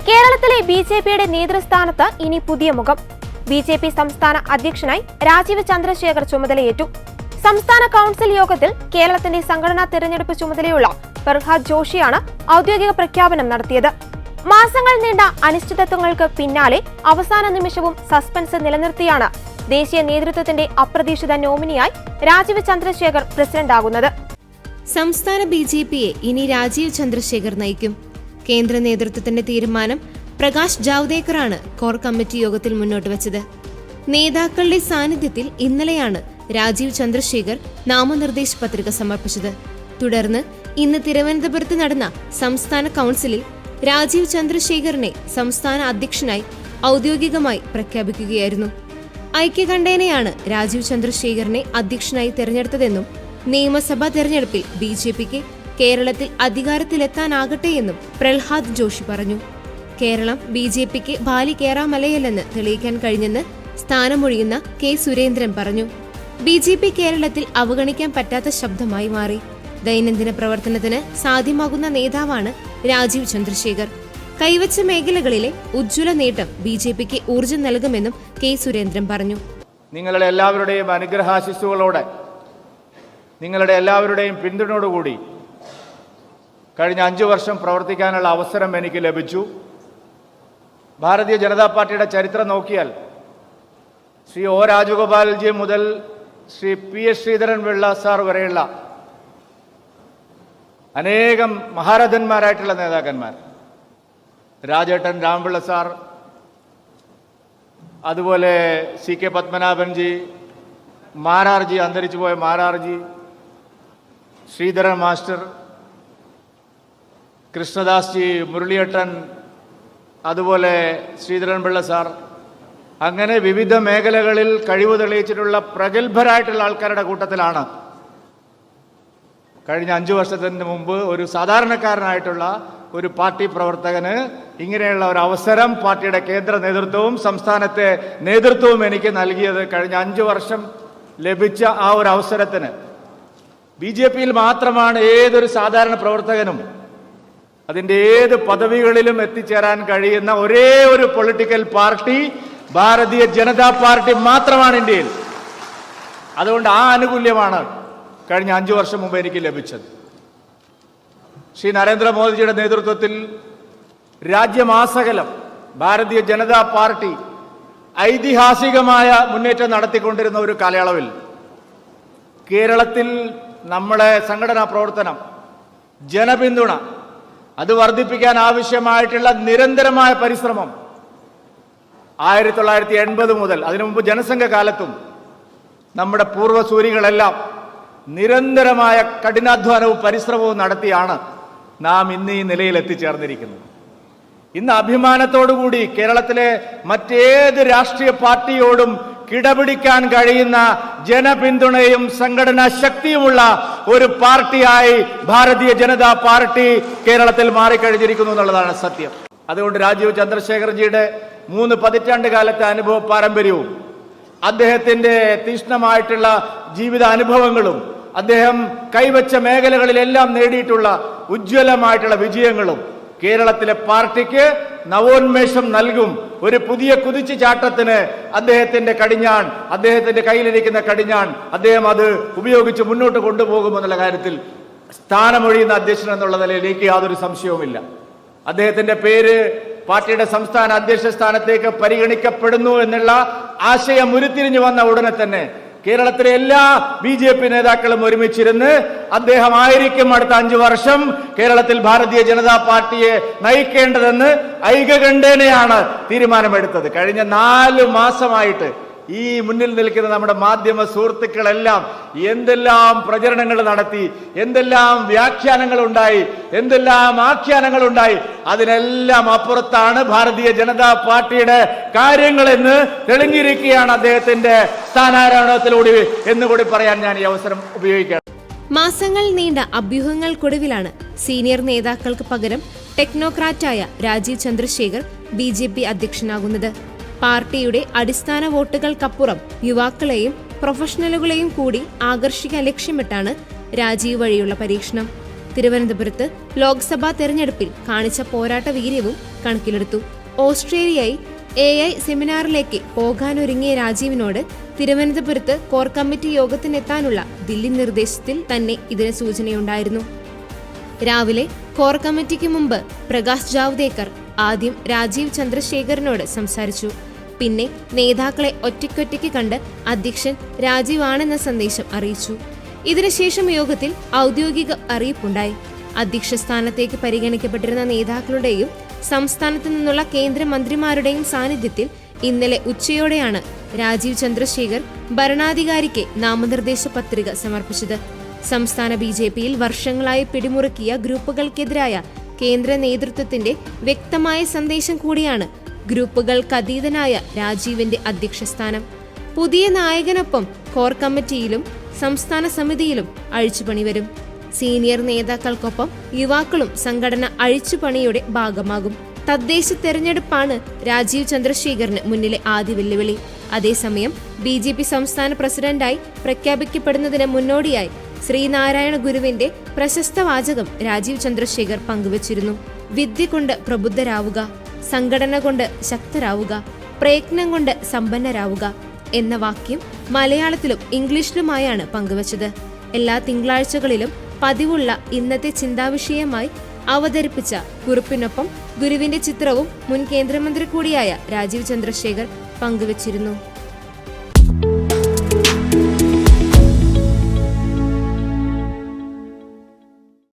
കേരളത്തിലെ ബിജെപിയുടെ നേതൃസ്ഥാനത്ത് ഇനി പുതിയ മുഖം. ബിജെപി സംസ്ഥാന അധ്യക്ഷനായി രാജീവ് ചന്ദ്രശേഖർ ചുമതലയേറ്റു. സംസ്ഥാന കൗൺസിൽ യോഗത്തിൽ കേരളത്തിന്റെ സംഘടനാ തെരഞ്ഞെടുപ്പ് ചുമതലയുള്ള പ്രഹ്ലാദ് ജോഷിയാണ് ഔദ്യോഗിക പ്രഖ്യാപനം നടത്തിയത്. മാസങ്ങൾ നീണ്ട അനിശ്ചിതത്വങ്ങൾക്ക് പിന്നാലെ അവസാന നിമിഷവും സസ്പെൻസ് നിലനിർത്തിയാണ് ദേശീയ നേതൃത്വത്തിന്റെ അപ്രതീക്ഷിത നോമിനിയായി രാജീവ് ചന്ദ്രശേഖർ പ്രസിഡന്റാകുന്നത്. സംസ്ഥാന ബിജെപിയെ ഇനി രാജീവ് ചന്ദ്രശേഖർ നയിക്കും. കേന്ദ്ര നേതൃത്വത്തിന്റെ തീരുമാനം പ്രകാശ് ജാവ്ദേക്കറാണ് കോർ കമ്മിറ്റി യോഗത്തിൽ മുന്നോട്ട് വച്ചത്. നേതാക്കളുടെ സാന്നിധ്യത്തിൽ ഇന്നലെയാണ് രാജീവ് ചന്ദ്രശേഖർ നാമനിർദ്ദേശ പത്രിക സമർപ്പിച്ചത്. തുടർന്ന് ഇന്ന് തിരുവനന്തപുരത്ത് നടന്ന സംസ്ഥാന കൗൺസിലിൽ രാജീവ് ചന്ദ്രശേഖറിനെ സംസ്ഥാന അധ്യക്ഷനായി ഔദ്യോഗികമായി പ്രഖ്യാപിക്കുകയായിരുന്നു. ഐക്യകണ്ഠേനയാണ് രാജീവ് ചന്ദ്രശേഖറിനെ അധ്യക്ഷനായി തെരഞ്ഞെടുത്തതെന്നും നിയമസഭാ തെരഞ്ഞെടുപ്പിൽ ബിജെപിക്ക് കേരളത്തിൽ അധികാരത്തിലെത്താനാകട്ടെ എന്നും പ്രഹ്ലാദ് ജോഷി പറഞ്ഞു. കേരളം ബിജെപിക്ക് ബാലി കേറാമലയല്ലെന്ന് തെളിയിക്കാൻ കഴിഞ്ഞെന്ന് സ്ഥാനമൊഴിയുന്ന കെ സുരേന്ദ്രൻ പറഞ്ഞു. ബിജെപി കേരളത്തിൽ അവഗണിക്കാൻ പറ്റാത്ത ശബ്ദമായി മാറി. ദൈനംദിന പ്രവർത്തനത്തിന് സാധ്യമാകുന്ന നേതാവാണ് രാജീവ് ചന്ദ്രശേഖർ. കൈവച്ച മേഖലകളിലെ ഉജ്ജ്വല നേട്ടം ബിജെപിക്ക് ഊർജ്ജം നൽകുമെന്നും കെ സുരേന്ദ്രൻ പറഞ്ഞു. നിങ്ങളുടെ എല്ലാവരുടെയും അനുഗ്രഹാശിസ്സുകളോടെ, നിങ്ങളുടെ എല്ലാവരുടെയും പിന്തുണയോടുകൂടി കഴിഞ്ഞ 5 വർഷം പ്രവർത്തിക്കാനുള്ള അവസരം എനിക്ക് ലഭിച്ചു. ഭാരതീയ ജനതാ പാർട്ടിയുടെ ചരിത്രം നോക്കിയാൽ ശ്രീ ഒ രാജഗോപാൽജി മുതൽ ശ്രീ PS ശ്രീധരൻ പിള്ള സാർ വരെയുള്ള അനേകം മഹാരഥന്മാരായിട്ടുള്ള നേതാക്കന്മാർ, രാജേട്ടൻ രാമപിള്ള സാർ, അതുപോലെ CK പത്മനാഭൻജി, മാരാർജി, അന്തരിച്ചു പോയ മാരാർജി, ശ്രീധരൻ മാസ്റ്റർ, കൃഷ്ണദാസ് ജി, മുരളിയേട്ടൻ, അതുപോലെ ശ്രീധരൻ പിള്ള സാർ, അങ്ങനെ വിവിധ മേഖലകളിൽ കഴിവ് തെളിയിച്ചിട്ടുള്ള പ്രഗത്ഭരായിട്ടുള്ള ആൾക്കാരുടെ കൂട്ടത്തിലാണ് കഴിഞ്ഞ 5 വർഷത്തിന് മുമ്പ് ഒരു സാധാരണക്കാരനായിട്ടുള്ള ഒരു പാർട്ടി പ്രവർത്തകന് ഇങ്ങനെയുള്ള ഒരു അവസരം പാർട്ടിയുടെ കേന്ദ്ര നേതൃത്വവും സംസ്ഥാനത്തെ നേതൃത്വവും എനിക്ക് നൽകിയത്. കഴിഞ്ഞ 5 വർഷം ലഭിച്ച ആ ഒരു അവസരത്തിന് ബിജെപിയിൽ മാത്രമാണ് ഏതൊരു സാധാരണ പ്രവർത്തകനും അതിൻ്റെ ഏത് പദവികളിലും എത്തിച്ചേരാൻ കഴിയുന്ന ഒരേ ഒരു political party Bharatiya Janata party മാത്രമാണ് ഇന്ത്യയിൽ. അതുകൊണ്ട് ആ ആനുകൂല്യമാണ് കഴിഞ്ഞ 5 വർഷം മുമ്പ് എനിക്ക് ലഭിച്ചത്. ശ്രീ നരേന്ദ്രമോദിജിയുടെ നേതൃത്വത്തിൽ രാജ്യമാസകലം ഭാരതീയ ജനതാ പാർട്ടി ഐതിഹാസികമായ മുന്നേറ്റം നടത്തിക്കൊണ്ടിരുന്ന ഒരു കാലയളവിൽ കേരളത്തിൽ നമ്മുടെ സംഘടനാ പ്രവർത്തനം, ജനപിന്തുണ അത് വർദ്ധിപ്പിക്കാൻ ആവശ്യമായിട്ടുള്ള നിരന്തരമായ പരിശ്രമം 1980 മുതൽ അതിനു മുമ്പ് ജനസംഘ കാലത്തും നമ്മുടെ പൂർവ്വസൂരികളെല്ലാം നിരന്തരമായ കഠിനാധ്വാനവും പരിശ്രമവും നടത്തിയാണ് നാം ഇന്ന് ഈ നിലയിൽ എത്തിച്ചേർന്നിരിക്കുന്നത്. ഇന്ന് അഭിമാനത്തോടുകൂടി കേരളത്തിലെ മറ്റേത് രാഷ്ട്രീയ പാർട്ടിയോടും കിടപിടിക്കാൻ കഴിയുന്ന ജനപിന്തുണയും സംഘടനാ ശക്തിയുമുള്ള ഒരു പാർട്ടിയായി ഭാരതീയ ജനതാ പാർട്ടി കേരളത്തിൽ മാറിക്കഴിഞ്ഞിരിക്കുന്നു എന്നുള്ളതാണ് സത്യം. അതുകൊണ്ട് രാജീവ് ചന്ദ്രശേഖർജിയുടെ 3 പതിറ്റാണ്ട് കാലത്തെ അനുഭവ പാരമ്പര്യവും അദ്ദേഹത്തിന്റെ തീക്ഷ്ണമായിട്ടുള്ള ജീവിത അനുഭവങ്ങളും അദ്ദേഹം കൈവച്ച മേഖലകളിലെല്ലാം നേടിയിട്ടുള്ള ഉജ്ജ്വലമായിട്ടുള്ള വിജയങ്ങളും കേരളത്തിലെ പാർട്ടിക്ക് നവോന്മേഷം നൽകും. ഒരു പുതിയ കുതിച്ചുചാട്ടത്തിന് അദ്ദേഹത്തിന്റെ കടിഞ്ഞാൺ, അദ്ദേഹത്തിന്റെ കയ്യിലിരിക്കുന്ന കടിഞ്ഞാൺ അദ്ദേഹം അത് ഉപയോഗിച്ച് മുന്നോട്ട് കൊണ്ടുപോകുമെന്നുള്ള കാര്യത്തിൽ സ്ഥാനമൊഴിയുന്ന അധ്യക്ഷൻ എന്നുള്ള നിലയിൽ എനിക്ക് യാതൊരു സംശയവുമില്ല. അദ്ദേഹത്തിന്റെ പേര് പാർട്ടിയുടെ സംസ്ഥാന അധ്യക്ഷ സ്ഥാനത്തേക്ക് പരിഗണിക്കപ്പെടുന്നു എന്നുള്ള ആശയം ഉരുത്തിരിഞ്ഞു വന്ന ഉടനെ തന്നെ കേരളത്തിലെ എല്ലാ ബിജെപി നേതാക്കളും ഒരുമിച്ചിരുന്ന് അദ്ദേഹമായിരിക്കും അടുത്ത 5 വർഷം കേരളത്തിൽ ഭാരതീയ ജനതാ പാർട്ടിയെ നയിക്കേണ്ടതെന്ന് ഐകകണ്ഠേനയാണ് തീരുമാനമെടുത്തത്. കഴിഞ്ഞ 4 മാസമായിട്ട് ഈ മുന്നിൽ നിൽക്കുന്ന നമ്മുടെ മാധ്യമ സുഹൃത്തുക്കളെല്ലാം എന്തെല്ലാം പ്രചരണങ്ങൾ നടത്തി, എന്തെല്ലാം വ്യാഖ്യാനങ്ങൾ ഉണ്ടായി, എന്തെല്ലാം ആഖ്യാനങ്ങൾ ഉണ്ടായി, അതിനെല്ലാം അപ്പുറത്താണ് ഭാരതീയ ജനതാ പാർട്ടിയുടെ കാര്യങ്ങളെന്ന് തെളിഞ്ഞിരിക്കുകയാണ് അദ്ദേഹത്തിന്റെ സ്ഥാനാരോഹണത്തിലൂടെ എന്നുകൂടി പറയാൻ ഞാൻ ഈ അവസരം ഉപയോഗിക്കാം. മാസങ്ങൾ നീണ്ട അഭ്യൂഹങ്ങൾക്കൊടുവിലാണ് സീനിയർ നേതാക്കൾക്ക് പകരം ടെക്നോക്രാറ്റായ രാജീവ് ചന്ദ്രശേഖർ ബിജെപി അധ്യക്ഷനാകുന്നത്. പാർട്ടിയുടെ അടിസ്ഥാന വോട്ടുകൾക്കപ്പുറം യുവാക്കളെയും പ്രൊഫഷണലുകളെയും കൂടി ആകർഷിക്കാൻ ലക്ഷ്യമിട്ടാണ് രാജീവ് വഴിയുള്ള പരീക്ഷണം. തിരുവനന്തപുരത്ത് ലോക്സഭാ തെരഞ്ഞെടുപ്പിൽ കാണിച്ച പോരാട്ട വീര്യവും കണക്കിലെടുത്തു. ഓസ്ട്രേലിയയിൽ AI സെമിനാറിലേക്ക് പോകാനൊരുങ്ങിയ രാജീവിനോട് തിരുവനന്തപുരത്ത് കോർ കമ്മിറ്റി യോഗത്തിനെത്താനുള്ള ദില്ലി നിർദ്ദേശത്തിൽ തന്നെ ഇതിന് സൂചനയുണ്ടായിരുന്നു. രാവിലെ കോർ കമ്മിറ്റിക്ക് മുമ്പ് പ്രകാശ് ജാവ്ദേക്കർ ആദ്യം രാജീവ് ചന്ദ്രശേഖറിനോട് സംസാരിച്ചു. പിന്നെ നേതാക്കളെ ഒറ്റയ്ക്കൊറ്റയ്ക്ക് കണ്ട് അധ്യക്ഷൻ രാജീവാണെന്ന സന്ദേശം അറിയിച്ചു. ഇതിനുശേഷം യോഗത്തിൽ ഔദ്യോഗിക അറിയിപ്പുണ്ടായി. അധ്യക്ഷ സ്ഥാനത്തേക്ക് പരിഗണിക്കപ്പെട്ടിരുന്ന നേതാക്കളുടെയും സംസ്ഥാനത്തു നിന്നുള്ള കേന്ദ്രമന്ത്രിമാരുടെയും സാന്നിധ്യത്തിൽ ഇന്നലെ ഉച്ചയോടെയാണ് രാജീവ് ചന്ദ്രശേഖർ ഭരണാധികാരിക്ക് നാമനിർദ്ദേശ പത്രിക സമർപ്പിച്ചത്. സംസ്ഥാന BJPയിൽ വർഷങ്ങളായി പിടിമുറുക്കിയ ഗ്രൂപ്പുകൾക്കെതിരായ കേന്ദ്ര നേതൃത്വത്തിന്റെ വ്യക്തമായ സന്ദേശം കൂടിയാണ് ഗ്രൂപ്പുകൾക്കതീതനായ രാജീവിന്റെ അധ്യക്ഷസ്ഥാനം. പുതിയ നായകനൊപ്പം കോർ കമ്മിറ്റിയിലും സംസ്ഥാന സമിതിയിലും അഴിച്ചുപണി വരും. സീനിയർ നേതാക്കൾക്കൊപ്പം യുവാക്കളും സംഘടന അഴിച്ചുപണിയുടെ ഭാഗമാകും. തദ്ദേശ തെരഞ്ഞെടുപ്പാണ് രാജീവ് ചന്ദ്രശേഖറിന് മുന്നിലെ ആദ്യ വെല്ലുവിളി. അതേസമയം BJP സംസ്ഥാന പ്രസിഡന്റായി പ്രഖ്യാപിക്കപ്പെടുന്നതിന് മുന്നോടിയായി ശ്രീനാരായണ ഗുരുവിന്റെ പ്രശസ്ത വാചകം രാജീവ് ചന്ദ്രശേഖർ പങ്കുവച്ചിരുന്നു. വിദ്യ കൊണ്ട് പ്രബുദ്ധരാവുക, സംഘടന കൊണ്ട് ശക്തരാവുക, പ്രയത്നം കൊണ്ട് സമ്പന്നരാവുക എന്ന വാക്യം മലയാളത്തിലും ഇംഗ്ലീഷിലുമായാണ് പങ്കുവച്ചത്. എല്ലാ തിങ്കളാഴ്ചകളിലും പതിവുള്ള ഇന്നത്തെ ചിന്താവിഷയമായി അവതരിപ്പിച്ച കുറിപ്പിനൊപ്പം ഗുരുവിന്റെ ചിത്രവും മുൻ കേന്ദ്രമന്ത്രി കൂടിയായ രാജീവ് ചന്ദ്രശേഖർ പങ്കുവച്ചിരുന്നു.